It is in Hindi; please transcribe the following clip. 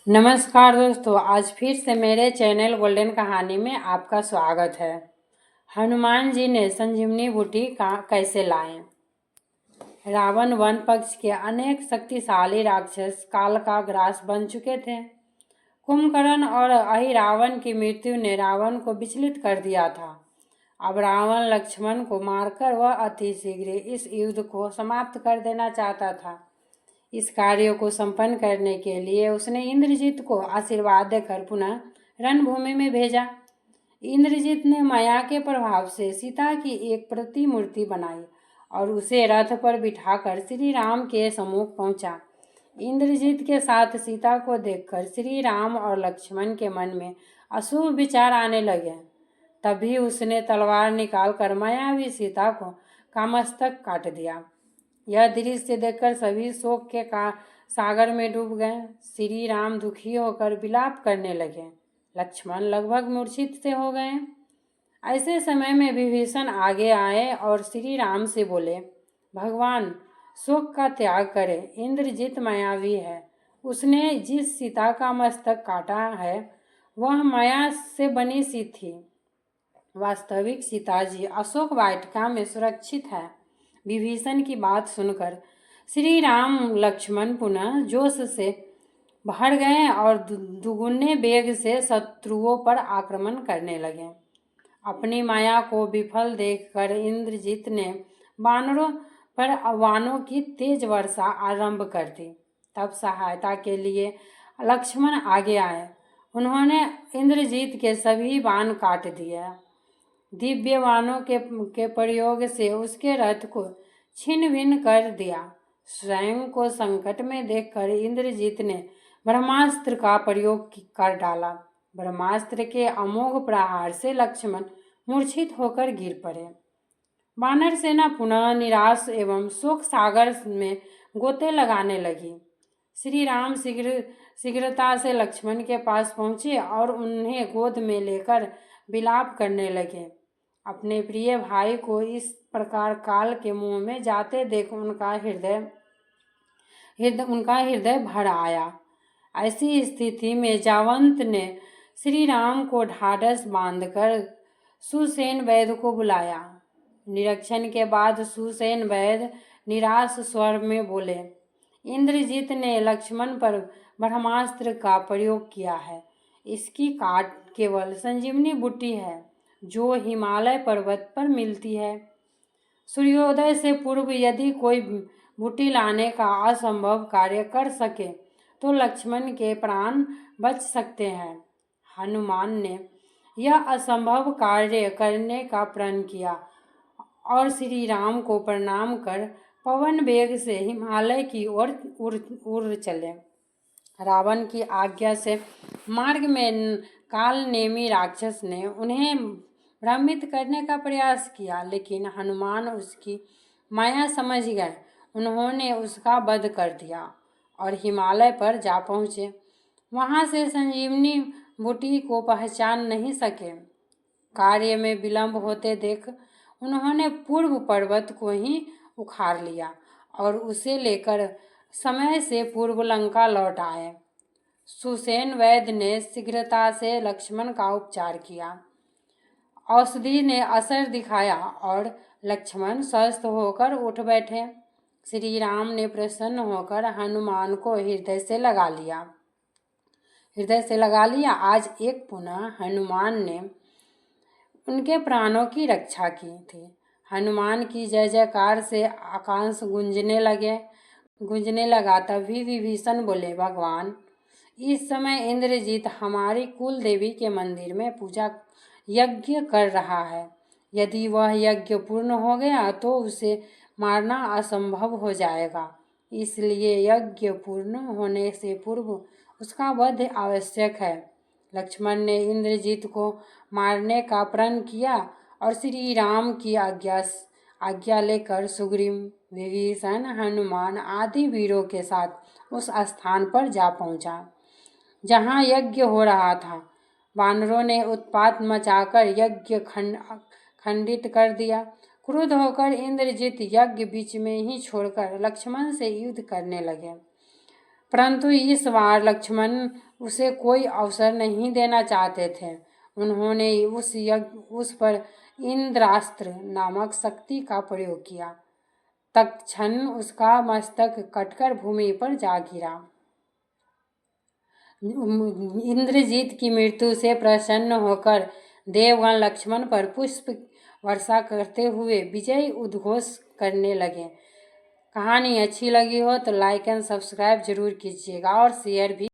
नमस्कार दोस्तों, आज फिर से मेरे चैनल गोल्डन कहानी में आपका स्वागत है। हनुमान जी ने संजीवनी बूटी कैसे लाए। रावण वन पक्ष के अनेक शक्तिशाली राक्षस काल का ग्रास बन चुके थे। कुंभकर्ण और अहिरावण की मृत्यु ने रावण को विचलित कर दिया था। अब रावण लक्ष्मण को मारकर वह अति शीघ्र इस युद्ध को समाप्त कर देना चाहता था। इस कार्य को संपन्न करने के लिए उसने इंद्रजीत को आशीर्वाद देकर पुनः रणभूमि में भेजा। इंद्रजीत ने माया के प्रभाव से सीता की एक प्रतिमूर्ति बनाई और उसे रथ पर बिठाकर श्री राम के सम्मुख पहुंचा। इंद्रजीत के साथ सीता को देखकर श्री राम और लक्ष्मण के मन में अशुभ विचार आने लगे। तभी उसने तलवार निकालकर मायावी सीता का मस्तक काट दिया। यह दृश्य देखकर सभी शोक के सागर में डूब गए। श्री राम दुखी होकर विलाप करने लगे। लक्ष्मण लगभग मूर्छित से हो गए। ऐसे समय में विभीषण आगे आए और श्री राम से बोले, भगवान शोक का त्याग करें, इंद्रजीत मायावी है। उसने जिस सीता का मस्तक काटा है वह माया से बनी सी थी। वास्तविक सीता जी अशोक वाटिका में सुरक्षित है। विभीषण की बात सुनकर श्री राम लक्ष्मण पुनः जोश से भर गए और दुगुने वेग से शत्रुओं पर आक्रमण करने लगे। अपनी माया को विफल देखकर इंद्रजीत ने वानरों पर बाणों की तेज वर्षा आरंभ कर दी। तब सहायता के लिए लक्ष्मण आगे आए। उन्होंने इंद्रजीत के सभी बाण काट दिए। दिव्य बाणों के प्रयोग से उसके रथ को छिन्न भिन्न कर दिया। स्वयं को संकट में देखकर इंद्रजीत ने ब्रह्मास्त्र का प्रयोग कर डाला। ब्रह्मास्त्र के अमोघ प्रहार से लक्ष्मण मूर्छित होकर गिर पड़े। वानर सेना पुनः निराश एवं शोक सागर में गोते लगाने लगी। श्री राम शीघ्रता से लक्ष्मण के पास पहुंचे और उन्हें गोद में लेकर विलाप करने लगे। अपने प्रिय भाई को इस प्रकार काल के मुंह में जाते देख उनका हृदय भर आया। ऐसी स्थिति में जावंत ने श्री राम को ढाढ़स बांधकर सुसेन वैद्य को बुलाया। निरीक्षण के बाद सुसेन वैद्य निराश स्वर में बोले, इंद्रजीत ने लक्ष्मण पर ब्रह्मास्त्र का प्रयोग किया है। इसकी काट केवल संजीवनी बूटी है जो हिमालय पर्वत पर मिलती है। सूर्योदय से पूर्व यदि कोई बूटी लाने का असंभव कार्य कर सके तो लक्ष्मण के प्राण बच सकते हैं। हनुमान ने यह असंभव कार्य करने का प्रण किया और श्री राम को प्रणाम कर पवन वेग से हिमालय की ओर उड़ चले। रावण की आज्ञा से मार्ग में काल नेमी राक्षस ने उन्हें भ्रमित करने का प्रयास किया, लेकिन हनुमान उसकी माया समझ गए। उन्होंने उसका वध कर दिया और हिमालय पर जा पहुँचे। वहाँ से संजीवनी बूटी को पहचान नहीं सके। कार्य में विलंब होते देख उन्होंने पूर्व पर्वत को ही उखाड़ लिया और उसे लेकर समय से पूर्व लंका लौट आए। सुसेन वैद्य ने शीघ्रता से लक्ष्मण का उपचार किया। औषधि ने असर दिखाया और लक्ष्मण स्वस्थ होकर उठ बैठे। श्री राम ने प्रसन्न होकर हनुमान को हृदय से लगा लिया। आज एक पुनः हनुमान ने उनके प्राणों की रक्षा की थी। हनुमान की जय जयकार से आकाश गूंजने लगा। तभी विभीषण बोले, भगवान इस समय इंद्रजीत हमारी कुल देवी के मंदिर में पूजा यज्ञ कर रहा है। यदि वह यज्ञ पूर्ण हो गया तो उसे मारना असंभव हो जाएगा। इसलिए यज्ञ पूर्ण होने से पूर्व उसका वध आवश्यक है। लक्ष्मण ने इंद्रजीत को मारने का प्रण किया और श्री राम की आज्ञा लेकर सुग्रीव, विभीषण, हनुमान आदि वीरों के साथ उस स्थान पर जा पहुंचा जहां यज्ञ हो रहा था। वानरों ने उत्पात मचाकर यज्ञ खंडित कर दिया। क्रुद्ध होकर इंद्रजीत यज्ञ बीच में ही छोड़कर लक्ष्मण से युद्ध करने लगे। परंतु इस बार लक्ष्मण उसे कोई अवसर नहीं देना चाहते थे। उन्होंने उस पर इंद्रास्त्र नामक शक्ति का प्रयोग किया। तत्क्षण उसका मस्तक कटकर भूमि पर जा गिरा। इंद्रजीत की मृत्यु से प्रसन्न होकर देवगण लक्ष्मण पर पुष्प वर्षा करते हुए विजय उद्घोष करने लगे। कहानी अच्छी लगी हो तो लाइक एंड सब्सक्राइब जरूर कीजिएगा और शेयर भी।